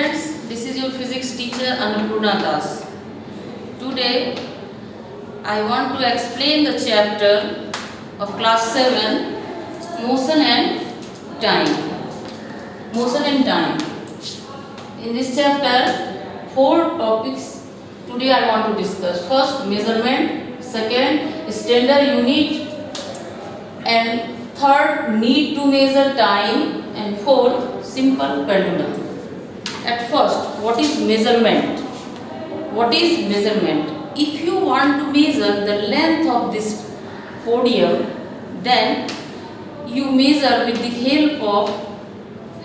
students, this is your physics teacher Annapurna Das. Today I want to explain the chapter of class 7, motion and time. Motion and time. In this chapter, 4 topics today I want to discuss. First, measurement. Second, standard unit. And third, need to measure time. And fourth, simple pendulum. At first, what is measurement? What is measurement? If you want to measure the length of this podium, then you measure with the help of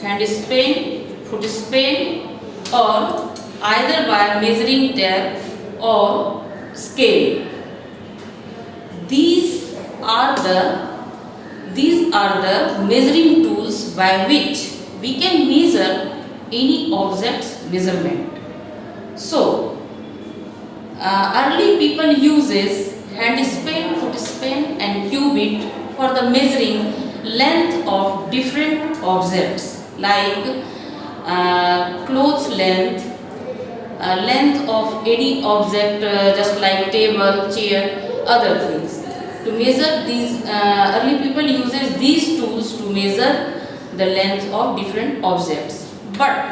hand span, foot span, or either by measuring tape or scale. These are the measuring tools by which we can measure any object's measurement. So, early people uses hand span, foot span and cubit for the measuring length of different objects like clothes length, length of any object just like table, chair, other things. To measure these, early people uses these tools to measure the length of different objects. But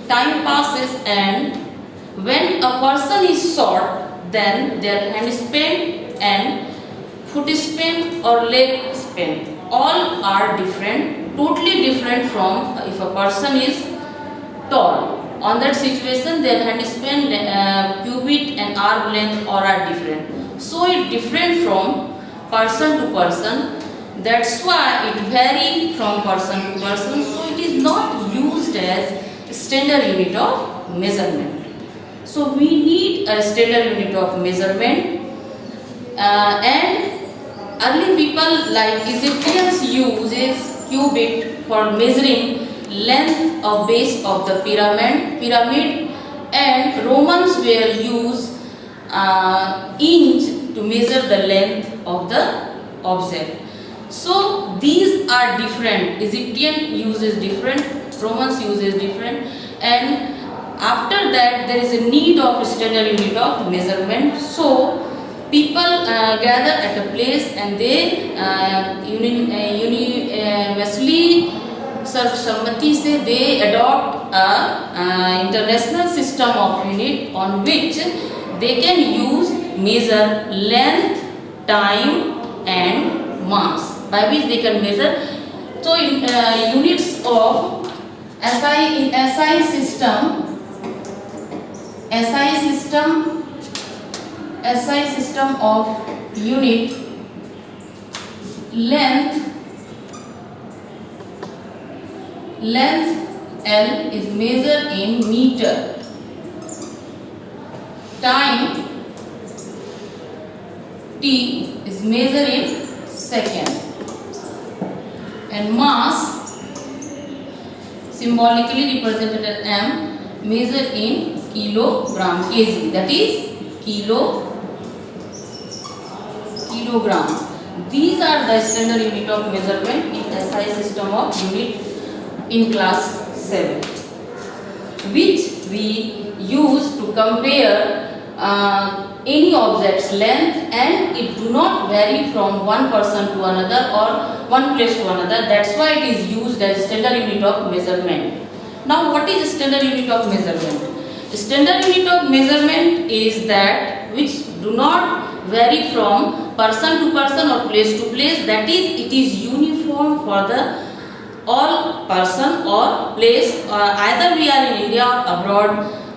time passes and when a person is short, then their hand span and foot span or leg span all are different, totally different from if a person is tall. On that situation, their hand span, cubit and arm length all are different. So it different from person to person. That's why it varies from person to person. So it is not used as standard unit of measurement. So we need a standard unit of measurement. And early people like Egyptians uses cubit for measuring length of base of the pyramid, and Romans will use inch to measure the length of the object. So these are different. Egyptian uses different, Romans uses different, and after that there is a need of standard unit of measurement. So people gather at a place and they universally sarvsammati se they adopt a international system of unit on which they can use measure length, time and mass, by which they can measure. So in units of SI system of unit, length L is measured in meter, time T is measured in second, and mass symbolically represented as M measured in kilogram, kg, that is kilogram. These are the standard unit of measurement in SI system of unit in class 7, which we use to compare any object's length, and it do not vary from one person to another or one place to another. That's why it is used as standard unit of measurement. Now what is standard unit of measurement? Standard unit of measurement is that which do not vary from person to person or place to place, that is it is uniform for the all person or place, either we are in India or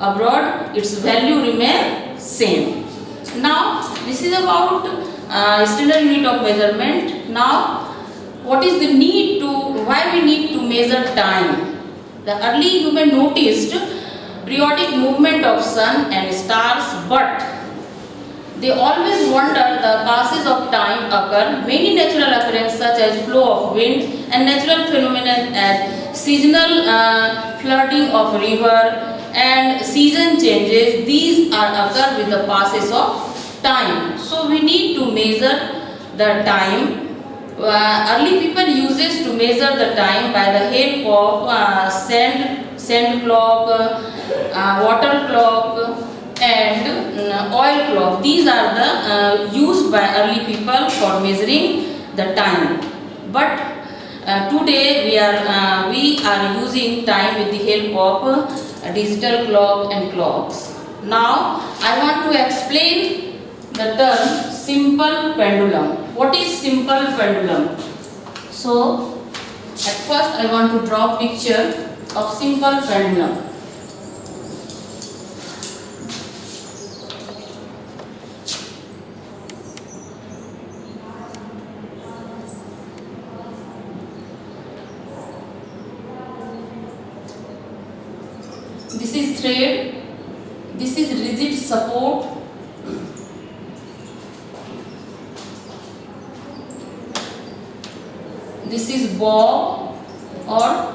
abroad its value remain same. Now this is about standard unit of measurement. Now what is the need to, why we need to measure time? The early human noticed periodic movement of sun and stars, but they always wonder the passes of time occur. Many natural occurrences such as flow of wind and natural phenomena as seasonal flooding of river and season changes, these are occur with the passes of time. So we need to measure the time. Early people uses to measure the time by the help of sand clock, water clock and oil clock. These are the used by early people for measuring the time. But today we are using time with the help of digital clock and clocks. Now I want to explain the term simple pendulum. What is simple pendulum? So at first I want to draw a picture of simple pendulum. This is thread, this is rigid support, this is ball or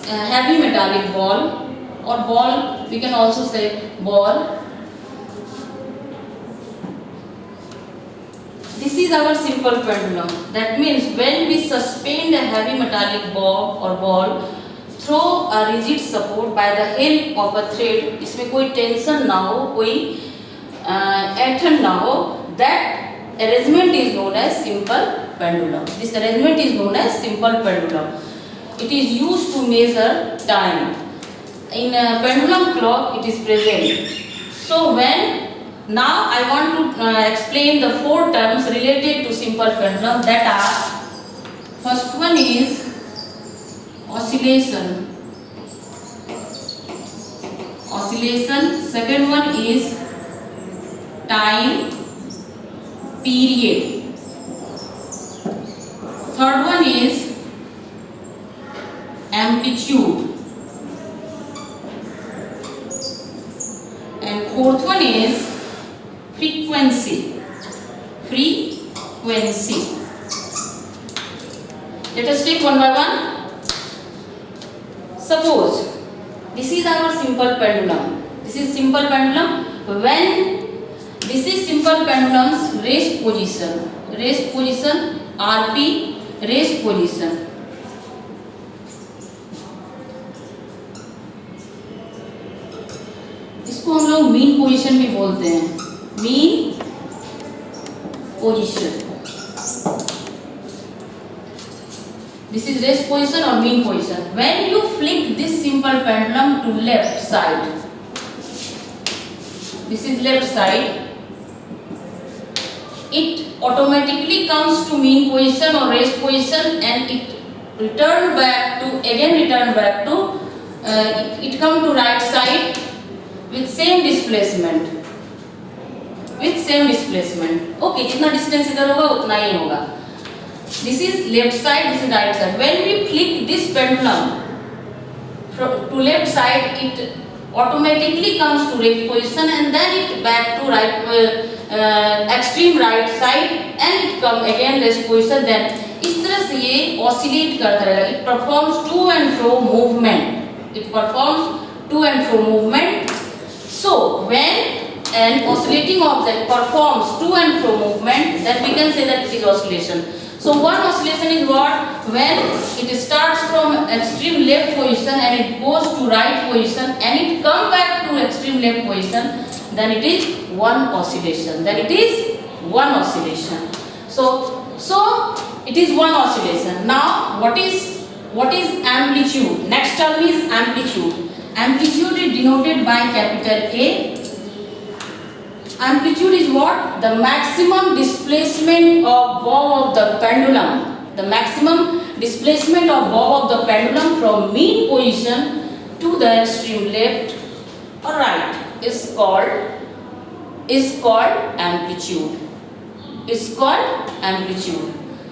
heavy metallic ball, or ball, we can also say ball. This is our simple pendulum. That means when we suspend a heavy metallic ball or ball through a rigid support by the help of a thread, इसमें कोई tension ना हो, कोई ऐंठन ना हो, that arrangement is known as simple pendulum. This arrangement is known as simple pendulum. It is used to measure time. In a pendulum clock, it is present. So now I want to explain the 4 terms related to simple pendulum, that are, first one is oscillation. Second one is time period. Third one is amplitude. And fourth one is frequency. Let us take one by one. Suppose this is our simple pendulum. This is simple pendulum. When this is simple pendulum's rest position, RP, rest position. इसको हम लोग mean position भी बोलते हैं, mean position. This is rest position or mean position. When you flick this simple pendulum to left side, this is left side, it automatically comes to mean position or rest position, and it return back to it come to right side with same displacement. Okay, जितना distance इधर होगा उतना ही होगा. This is left side, this is right side. When we flick this pendulum to left side, it automatically comes to rest position, and then it back to right extreme right side, and it come again rest position. Then इस तरह से ये oscillate करता रहेगा. It performs to and fro movement. So when an oscillating object performs to and fro movement, then we can say that it is oscillation. So one oscillation is what? When it starts from extreme left position and it goes to right position and it comes back to extreme left position, then it is one oscillation. So it is one oscillation. Now what is amplitude? Next term is amplitude. Amplitude is denoted by capital A. Amplitude is what? The maximum displacement of bob of the pendulum. The maximum displacement of bob of the pendulum from mean position to the extreme left or right is called amplitude.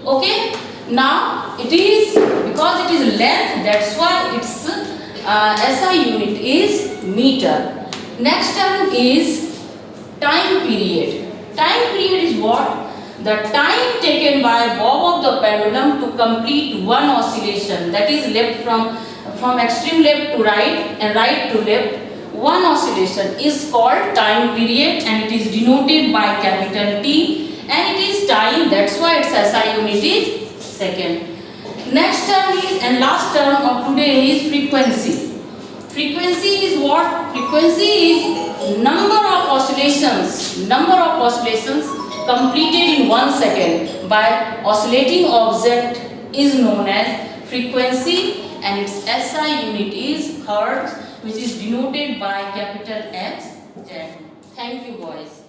Okay. Now it is, because it is length, that's why its SI unit is meter. Next term is time period. Time period is what? The time taken by bob of the pendulum to complete one oscillation, that is left from extreme left to right and right to left. One oscillation is called time period, and it is denoted by capital T, and it is time, that's why its SI unit is second. Next term is, and last term of today, is frequency. Frequency is what? Frequency is number of oscillations completed in 1 second by oscillating object is known as frequency, and its SI unit is hertz, which is denoted by capital H. Thank you, boys.